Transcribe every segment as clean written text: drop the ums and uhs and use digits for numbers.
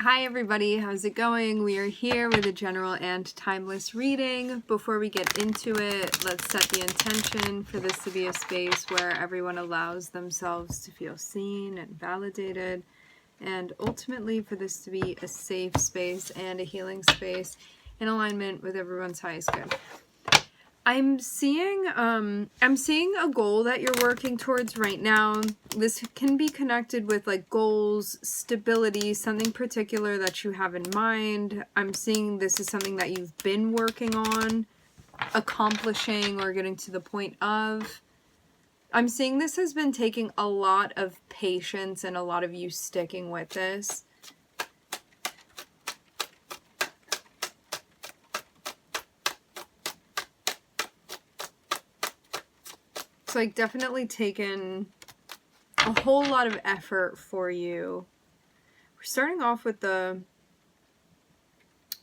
Hi everybody, how's it going? We are here with a general and timeless reading. Before we get into it, let's set the intention for this to be a space where everyone allows themselves to feel seen and validated, and ultimately for this to be a safe space and a healing space in alignment with everyone's highest good. I'm seeing a goal that you're working towards right now. This can be connected with like goals, stability, something particular that you have in mind. I'm seeing this is something that you've been working on, accomplishing, or getting to the point of. I'm seeing this has been taking a lot of patience and a lot of you sticking with this. It's like definitely taken a whole lot of effort for you. We're starting off with the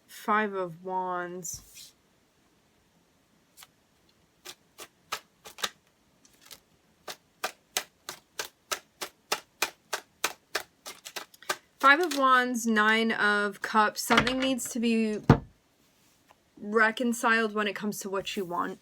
Five of Wands. Five of Wands, Nine of Cups. Something needs to be reconciled when it comes to what you want.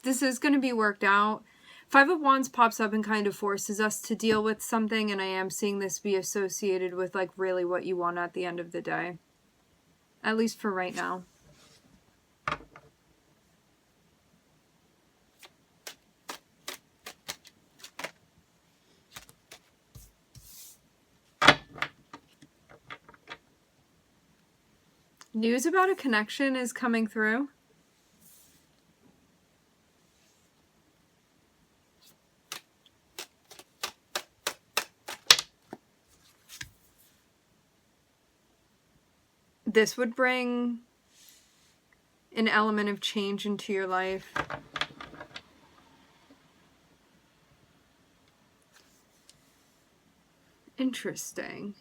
This is going to be worked out. Five of Wands pops up and kind of forces us to deal with something, and I am seeing this be associated with like really what you want at the end of the day. At least for right now. News about a connection is coming through. This would bring an element of change into your life. Interesting.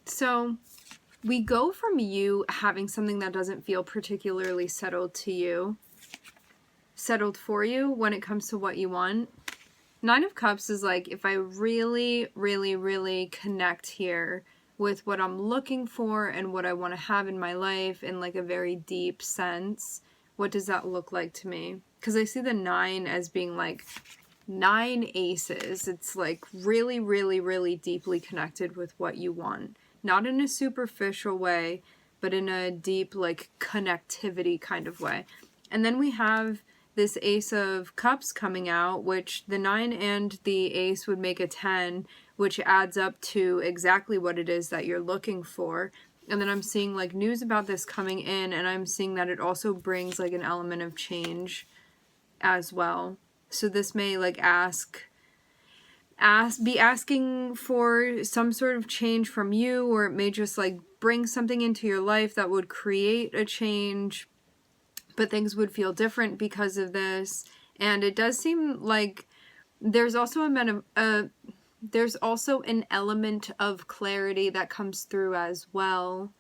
So we go from you having something that doesn't feel particularly settled to you, settled for you when it comes to what you want. Nine of Cups is like, if I really, really, really connect here with what I'm looking for and what I want to have in my life in like a very deep sense, what does that look like to me? Because I see the 9 as being like 9 aces. It's like really, really, really deeply connected with what you want. Not in a superficial way, but in a deep like connectivity kind of way. And then we have this Ace of Cups coming out, which the 9 and the Ace would make a 10, which adds up to exactly what it is that you're looking for. And then I'm seeing like news about this coming in, and I'm seeing that it also brings like an element of change as well. So this may like be asking for some sort of change from you, or it may just like bring something into your life that would create a change, but things would feel different because of this. And it does seem like there's also there's also an element of clarity that comes through as well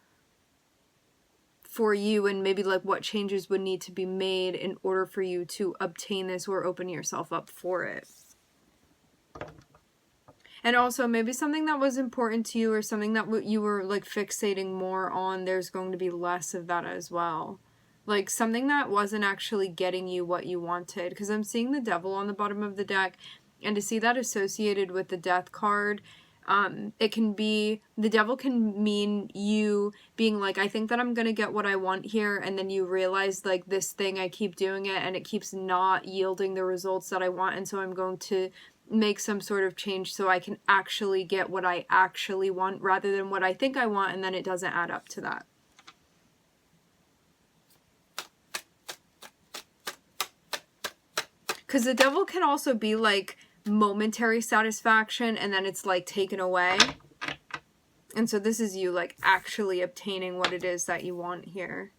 for you, and maybe like what changes would need to be made in order for you to obtain this or open yourself up for it. And also maybe something that was important to you or something that you were like fixating more on, there's going to be less of that as well. Like something that wasn't actually getting you what you wanted. Because I'm seeing the Devil on the bottom of the deck, and to see that associated with the Death card, it can be, the Devil can mean you being like, I think that I'm going to get what I want here, and then you realize like this thing, I keep doing it and it keeps not yielding the results that I want, and so I'm going to make some sort of change so I can actually get what I actually want rather than what I think I want, and then it doesn't add up to that. Because the Devil can also be like momentary satisfaction, and then it's like taken away. And so this is you like actually obtaining what it is that you want here.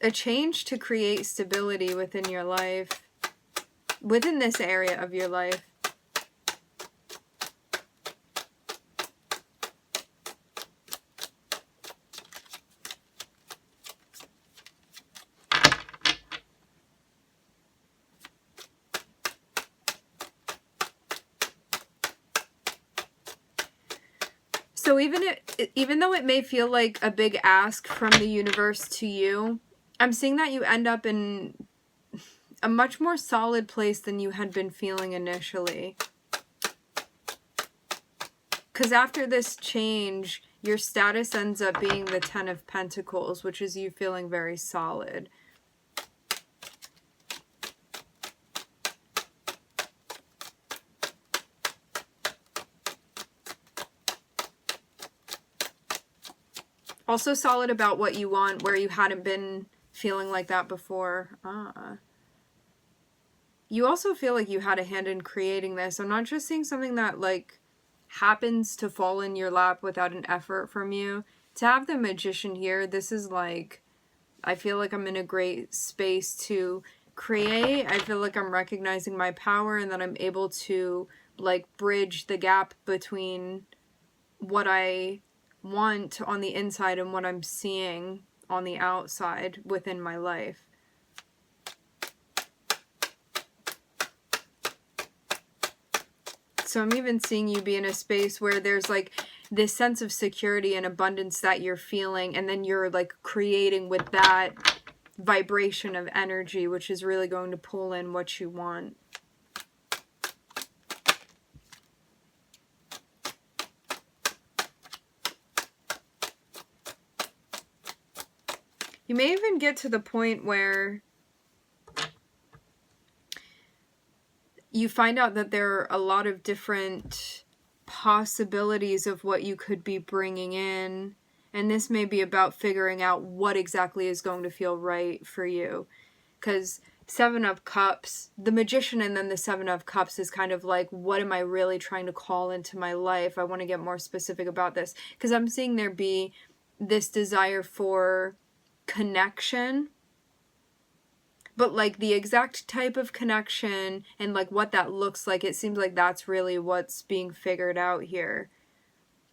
A change to create stability within your life, within this area of your life. So even though it may feel like a big ask from the universe to you, I'm seeing that you end up in a much more solid place than you had been feeling initially. Because after this change, your status ends up being the Ten of Pentacles, which is you feeling very solid. Also solid about what you want, where you hadn't been feeling like that before. You also feel like you had a hand in creating this. I'm not just seeing something that like happens to fall in your lap without an effort from you. To have the Magician here, this is like, I feel like I'm in a great space to create. I feel like I'm recognizing my power and that I'm able to like bridge the gap between what I want on the inside and what I'm seeing on the outside within my life. So I'm even seeing you be in a space where there's like this sense of security and abundance that you're feeling, and then you're like creating with that vibration of energy, which is really going to pull in what you want. You may even get to the point where you find out that there are a lot of different possibilities of what you could be bringing in. And this may be about figuring out what exactly is going to feel right for you. Because Seven of Cups, the Magician and then the Seven of Cups is kind of like, what am I really trying to call into my life? I want to get more specific about this. Because I'm seeing there be this desire for connection, but like the exact type of connection and like what that looks like, it seems like that's really what's being figured out here.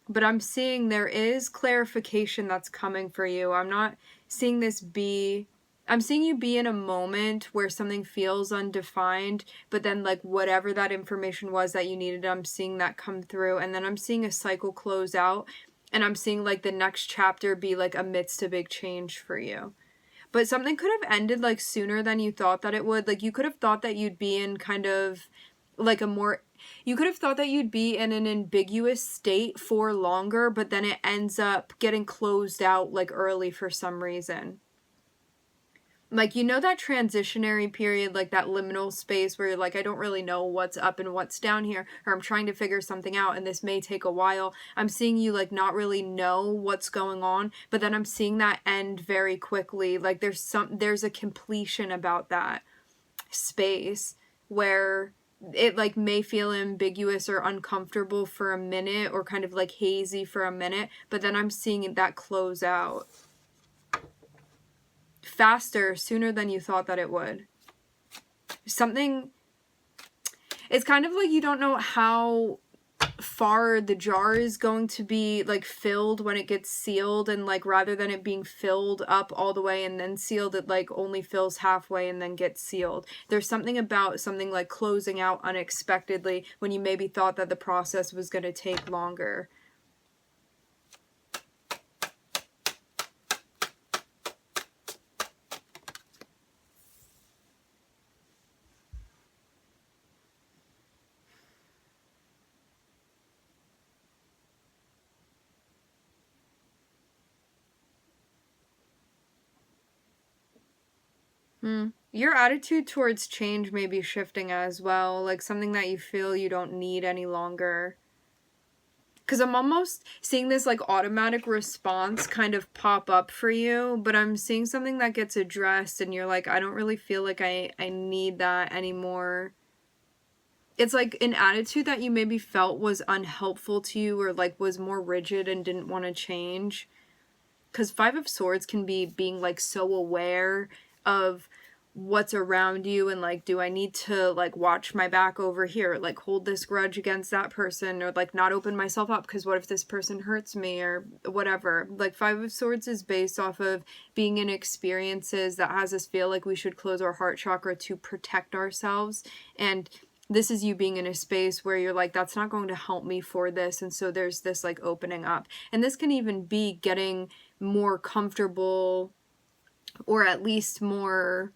But I'm seeing there is clarification that's coming for you. I'm not seeing this be, I'm seeing you be in a moment where something feels undefined, but then like whatever that information was that you needed, I'm seeing that come through. And then I'm seeing a cycle close out. And I'm seeing like the next chapter be like amidst a big change for you. But something could have ended like sooner than you thought that it would. Like you could have thought that you'd be in kind of like a more, you could have thought that you'd be in an ambiguous state for longer, but then it ends up getting closed out like early for some reason. Like, you know, that transitionary period, like that liminal space where you're like, I don't really know what's up and what's down here, or I'm trying to figure something out and this may take a while. I'm seeing you like not really know what's going on, but then I'm seeing that end very quickly. Like there's a completion about that space where it like may feel ambiguous or uncomfortable for a minute or kind of like hazy for a minute, but then I'm seeing that close out. Faster, sooner than you thought that it would. Something, it's kind of like you don't know how far the jar is going to be like filled when it gets sealed, and like rather than it being filled up all the way and then sealed, it like only fills halfway and then gets sealed. There's something about something like closing out unexpectedly when you maybe thought that the process was going to take longer. Your attitude towards change may be shifting as well, like something that you feel you don't need any longer. Because I'm almost seeing this like automatic response kind of pop up for you, but I'm seeing something that gets addressed and you're like, I don't really feel like I need that anymore. It's like an attitude that you maybe felt was unhelpful to you or like was more rigid and didn't want to change. Because Five of Swords can be being like so aware of what's around you and like, do I need to like watch my back over here, like hold this grudge against that person, or like not open myself up because what if this person hurts me or whatever. Like Five of Swords is based off of being in experiences that has us feel like we should close our heart chakra to protect ourselves, and this is you being in a space where you're like, that's not going to help me for this. And so there's this like opening up. And this can even be getting more comfortable, or at least more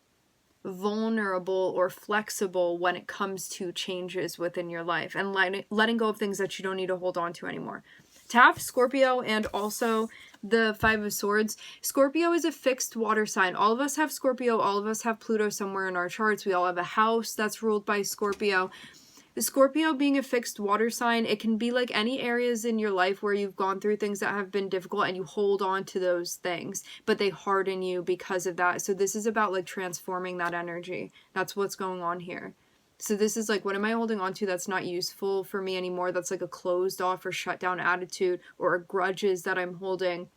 vulnerable or flexible when it comes to changes within your life, and letting go of things that you don't need to hold on to anymore. To have Scorpio and also the Five of Swords, Scorpio is a fixed water sign. All of us have Scorpio, all of us have Pluto somewhere in our charts. We all have a house that's ruled by Scorpio. The Scorpio being a fixed water sign, it can be like any areas in your life where you've gone through things that have been difficult and you hold on to those things, but they harden you because of that. So this is about like transforming that energy. That's what's going on here. So this is like, what am I holding on to that's not useful for me anymore? That's like a closed off or shut down attitude, or grudges that I'm holding,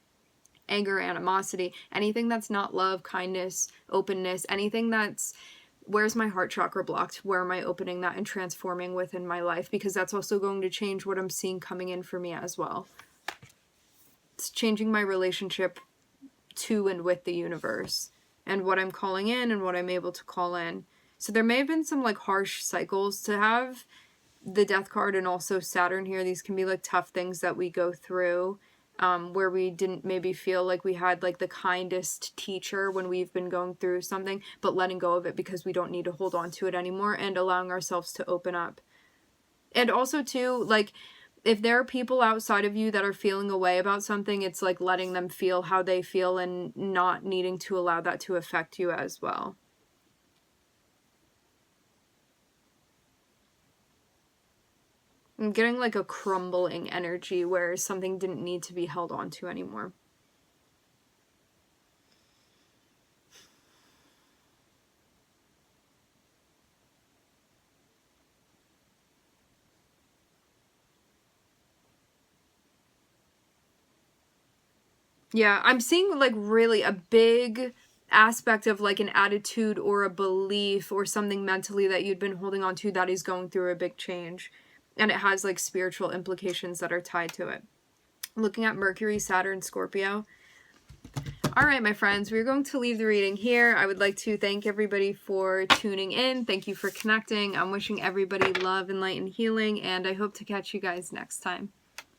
anger, animosity, anything that's not love, kindness, openness, anything that's, where's my heart chakra blocked? Where am I opening that and transforming within my life? Because that's also going to change what I'm seeing coming in for me as well. It's changing my relationship to and with the universe, and what I'm calling in and what I'm able to call in. So there may have been some like harsh cycles. To have the Death card and also Saturn here, these can be like tough things that we go through, where we didn't maybe feel like we had like the kindest teacher when we've been going through something, but letting go of it because we don't need to hold on to it anymore, and allowing ourselves to open up. And also too, like, if there are people outside of you that are feeling a way about something, it's like letting them feel how they feel and not needing to allow that to affect you as well. I'm getting like a crumbling energy where something didn't need to be held on to anymore. Yeah, I'm seeing like really a big aspect of like an attitude or a belief or something mentally that you'd been holding on to that is going through a big change. And it has like spiritual implications that are tied to it. Looking at Mercury, Saturn, Scorpio. All right, my friends, we're going to leave the reading here. I would like to thank everybody for tuning in. Thank you for connecting. I'm wishing everybody love and light and healing, and I hope to catch you guys next time.